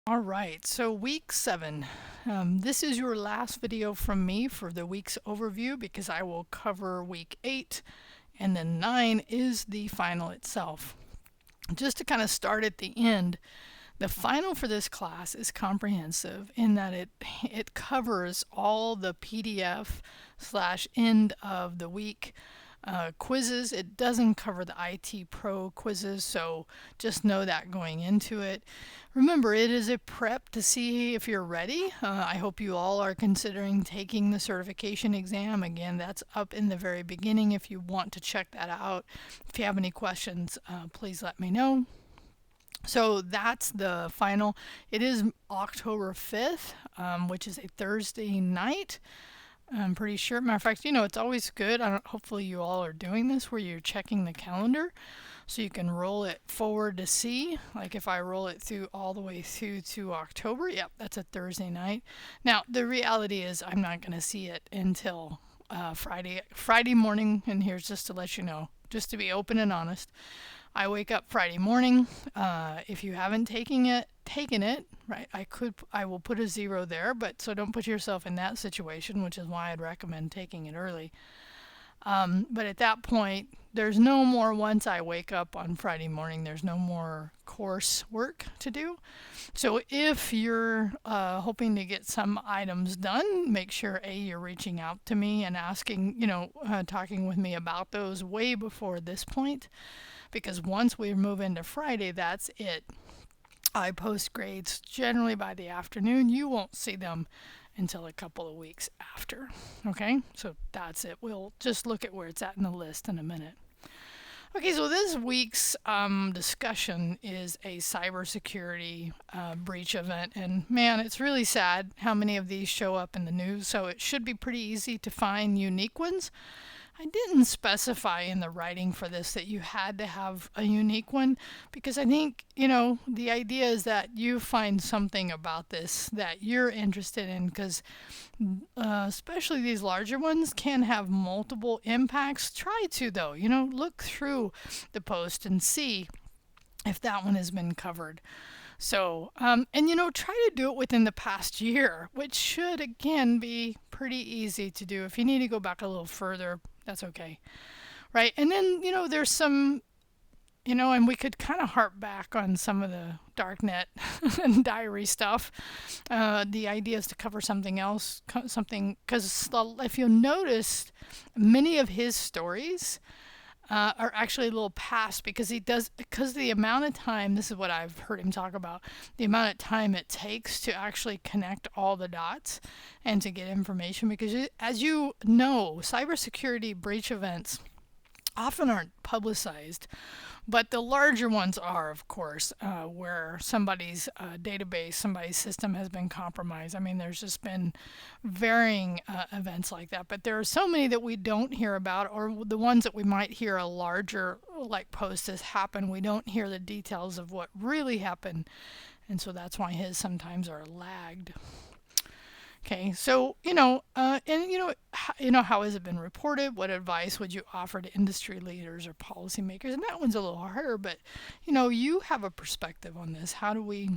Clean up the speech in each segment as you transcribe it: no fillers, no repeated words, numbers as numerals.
All right, so week 7. This is your last video from me for the week's overview because I will cover week 8 and then 9 is the final itself. Just to kind of start at the end, the final for this class is comprehensive in that it covers all the PDF / end of the week quizzes. It doesn't cover the IT Pro quizzes, so just know that going into it. Remember, it is a prep to see if you're ready. I hope you all are considering taking the certification exam. Again, that's up in the very beginning if you want to check that out. If you have any questions, please let me know. So that's the final. It is October 5th, which is a Thursday night. I'm pretty sure. Matter of fact, it's always good. Hopefully you all are doing this where you're checking the calendar so you can roll it forward to see. Like if I roll it through all the way through to October, yep, that's a Thursday night. Now, the reality is I'm not going to see it until Friday morning, and here's just to let you know, just to be open and honest. I wake up Friday morning. If you haven't taken it, right? I will put a 0 there, but so don't put yourself in that situation, which is why I'd recommend taking it early. But at that point, there's no more, once I wake up on Friday morning, there's no more course work to do. So if you're hoping to get some items done, make sure you're reaching out to me and asking, talking with me about those way before this point. Because once we move into Friday, that's it. I post grades generally by the afternoon. You won't see them until a couple of weeks after. Okay, so that's it. We'll just look at where it's at in the list in a minute. Okay, so this week's discussion is a cybersecurity breach event. And man, it's really sad how many of these show up in the news. So it should be pretty easy to find unique ones. I didn't specify in the writing for this that you had to have a unique one because I think, the idea is that you find something about this that you're interested in because especially these larger ones can have multiple impacts. Try to, though, look through the post and see if that one has been covered. So, try to do it within the past year, which should, again, be pretty easy to do. If you need to go back a little further, that's okay. Right? And then, there's some, and we could kind of harp back on some of the darknet and diary stuff. The idea is to cover something else, because if you noticed, many of his stories are actually a little past because the amount of time, this is what I've heard him talk about, the amount of time it takes to actually connect all the dots and to get information, because as you know, cybersecurity breach events often aren't publicized, but the larger ones are, of course, where somebody's database, somebody's system has been compromised. I mean, there's just been varying events like that, but there are so many that we don't hear about, or the ones that we might hear a larger post has happened. We don't hear the details of what really happened, and so that's why his sometimes are lagged. Okay, so, how has it been reported? What advice would you offer to industry leaders or policymakers? And that one's a little harder, but, you have a perspective on this. How do we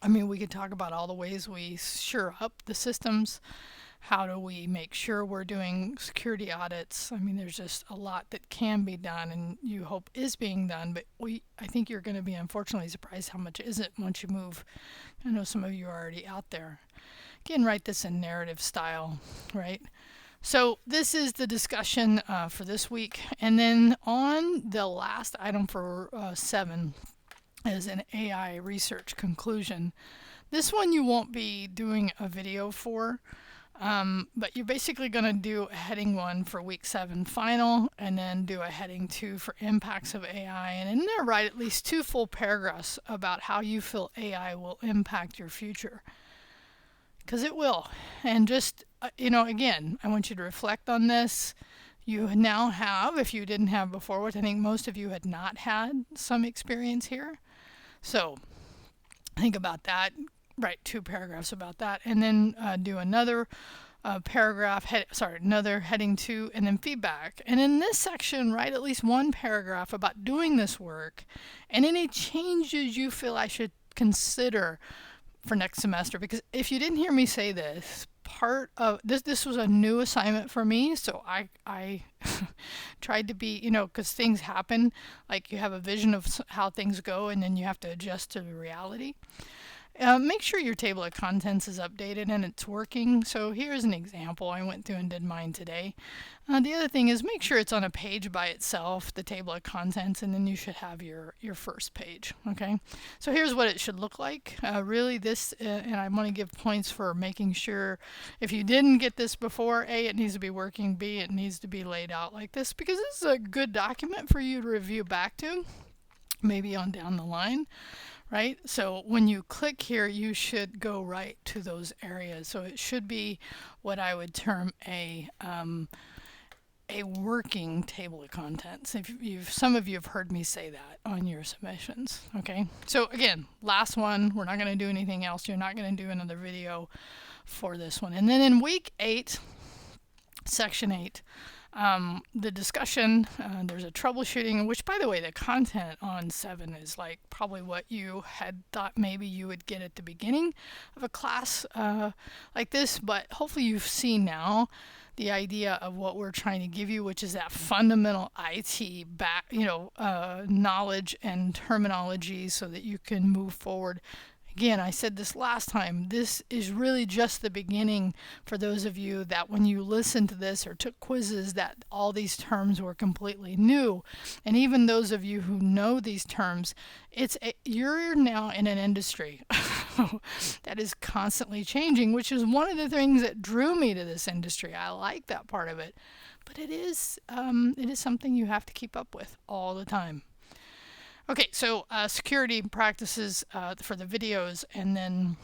could talk about all the ways we shore up the systems. How do we make sure we're doing security audits? There's just a lot that can be done and you hope is being done, but I think you're going to be unfortunately surprised how much isn't once you move. I know some of you are already out there. Again, write this in narrative style, right? So this is the discussion for this week. And then on the last item for 7 is an AI research conclusion. This one you won't be doing a video for, but you're basically going to do a heading 1 for week 7 final, and then do a heading 2 for impacts of AI. And in there, write at least 2 full paragraphs about how you feel AI will impact your future. Because it will. And just, again, I want you to reflect on this. You now have, if you didn't have before, which I think most of you had not had some experience here. So think about that. Write 2 paragraphs about that. And then do another another heading 2, and then feedback. And in this section, write at least 1 paragraph about doing this work and any changes you feel I should consider for next semester. Because if you didn't hear me say this, part of this was a new assignment for me, so I tried to be, because things happen, like you have a vision of how things go and then you have to adjust to the reality. Make sure your table of contents is updated and it's working. So here's an example. I went through and did mine today. The other thing is make sure it's on a page by itself, the table of contents, and then you should have your first page. Okay, so here's what it should look like. Really this, and I want to give points for making sure if you didn't get this before, A, it needs to be working, B, it needs to be laid out like this, because this is a good document for you to review back to, maybe on down the line. Right? So when you click here, you should go right to those areas. So it should be what I would term a working table of contents. Some of you have heard me say that on your submissions. Okay. So again, last one. We're not going to do anything else. You're not going to do another video for this one. And then in week 8, section 8. The discussion, there's a troubleshooting, which, by the way, the content on 7 is like probably what you had thought maybe you would get at the beginning of a class like this, but hopefully you've seen now the idea of what we're trying to give you, which is that fundamental IT knowledge and terminology so that you can move forward. Again, I said this last time, this is really just the beginning for those of you that when you listened to this or took quizzes that all these terms were completely new. And even those of you who know these terms, you're now in an industry that is constantly changing, which is one of the things that drew me to this industry. I like that part of it. But it is something you have to keep up with all the time. Okay, so security practices for the videos, and then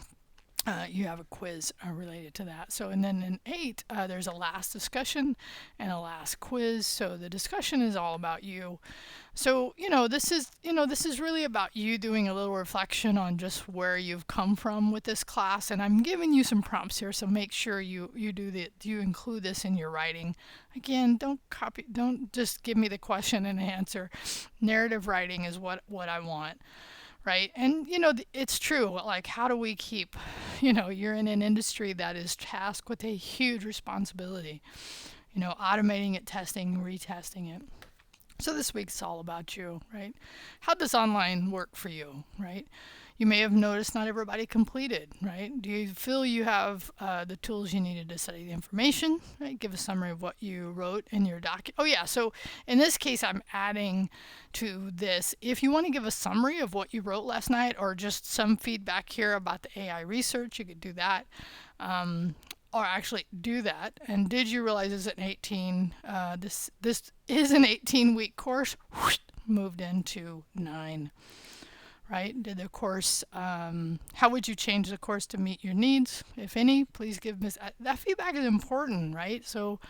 you have a quiz related to that. So, and then in 8, there's a last discussion and a last quiz. So the discussion is all about you. So, this is really about you doing a little reflection on just where you've come from with this class. And I'm giving you some prompts here, so make sure you include this in your writing. Again, don't just give me the question and answer. Narrative writing is what I want. Right? And, it's true. Like, how do we keep, you're in an industry that is tasked with a huge responsibility, automating it, testing, retesting it. So this week's all about you, right? How does online work for you, right? You may have noticed not everybody completed, right? Do you feel you have the tools you needed to study the information, right? Give a summary of what you wrote in your document. Oh yeah, so in this case, I'm adding to this. If you want to give a summary of what you wrote last night or just some feedback here about the AI research, you could do that. Or actually do that. And did you realize this is an 18, this is an 18-week course, moved into 9. Right? Did the course, how would you change the course to meet your needs? If any, please give me, that feedback is important, right? So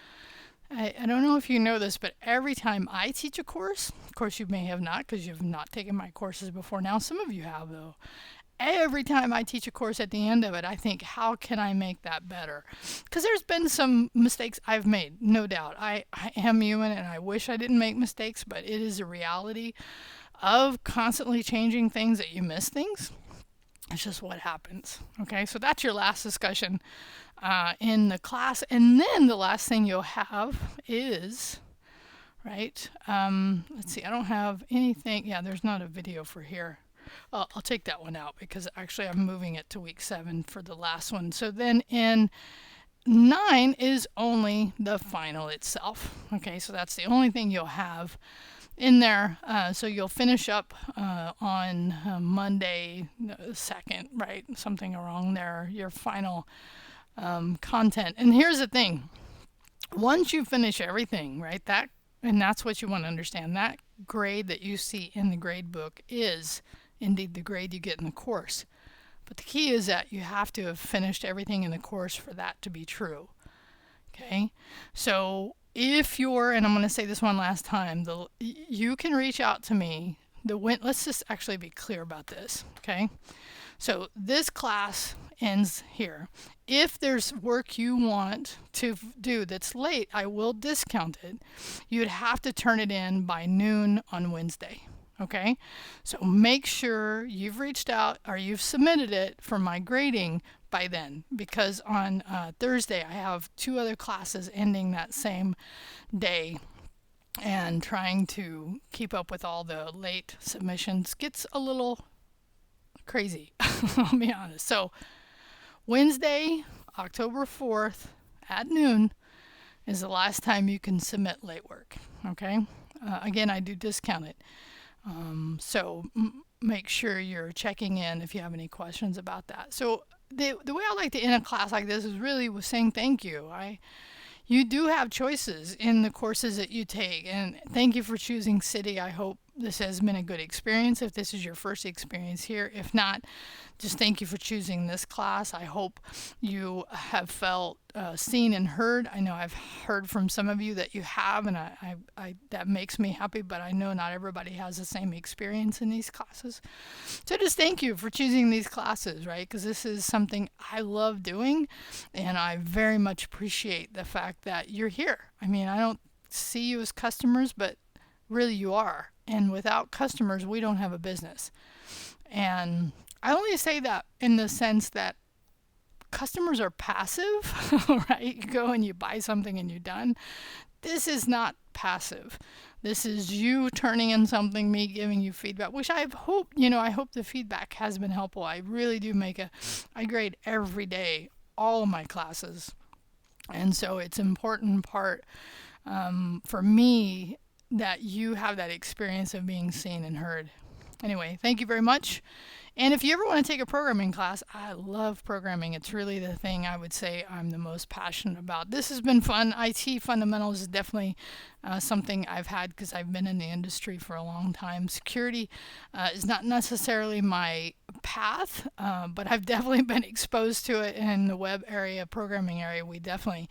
I don't know if you know this, but every time I teach a course, of course you may have not because you've not taken my courses before now, some of you have though. Every time I teach a course at the end of it, I think, how can I make that better? Because there's been some mistakes I've made, no doubt. I am human and I wish I didn't make mistakes, but it is a reality of constantly changing things that you miss things. It's just what happens. Okay, so that's your last discussion in the class. And then the last thing you'll have is, right, let's see, I don't have anything. Yeah, there's not a video for here. I'll take that one out because actually I'm moving it to week 7 for the last one. So then in 9 is only the final itself. Okay, so that's the only thing you'll have in there. So you'll finish up on Monday 2nd, right? Something wrong there, your final content. And here's the thing. Once you finish everything, right, and that's what you want to understand, that grade that you see in the grade book is indeed the grade you get in the course. But the key is that you have to have finished everything in the course for that to be true. Okay? So if you're, and I'm going to say this one last time, you can reach out to me. Let's just actually be clear about this. Okay? So this class ends here. If there's work you want to do that's late, I will discount it. You'd have to turn it in by noon on Wednesday. Okay, so make sure you've reached out or you've submitted it for my grading by then, because on Thursday I have 2 other classes ending that same day, and trying to keep up with all the late submissions gets a little crazy. I'll be honest. So Wednesday, October 4th at noon is the last time you can submit late work. Okay, again, I do discount it. So make sure you're checking in if you have any questions about that. So the way I like to end a class like this is really with saying thank you. You do have choices in the courses that you take, and thank you for choosing City. I hope this has been a good experience if this is your first experience here. If not, just thank you for choosing this class. I hope you have felt seen and heard. I know I've heard from some of you that you have, and that makes me happy, but I know not everybody has the same experience in these classes. So just thank you for choosing these classes, right? Because this is something I love doing, and I very much appreciate the fact that you're here. I mean, I don't see you as customers, but really you are. And without customers, we don't have a business. And I only say that in the sense that customers are passive, right? You go and you buy something and you're done. This is not passive. This is you turning in something, me giving you feedback, which I hope, I hope the feedback has been helpful. I really do I grade every day, all of my classes. And so it's an important part for me that you have that experience of being seen and heard. Anyway, thank you very much. And if you ever want to take a programming class, I love programming. It's really the thing I would say I'm the most passionate about. This has been fun. IT fundamentals is definitely something I've had because I've been in the industry for a long time. Security is not necessarily my path, but I've definitely been exposed to it in the web area, programming area. We definitely,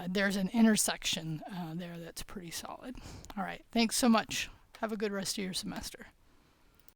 there's an intersection there that's pretty solid. All right. Thanks so much. Have a good rest of your semester.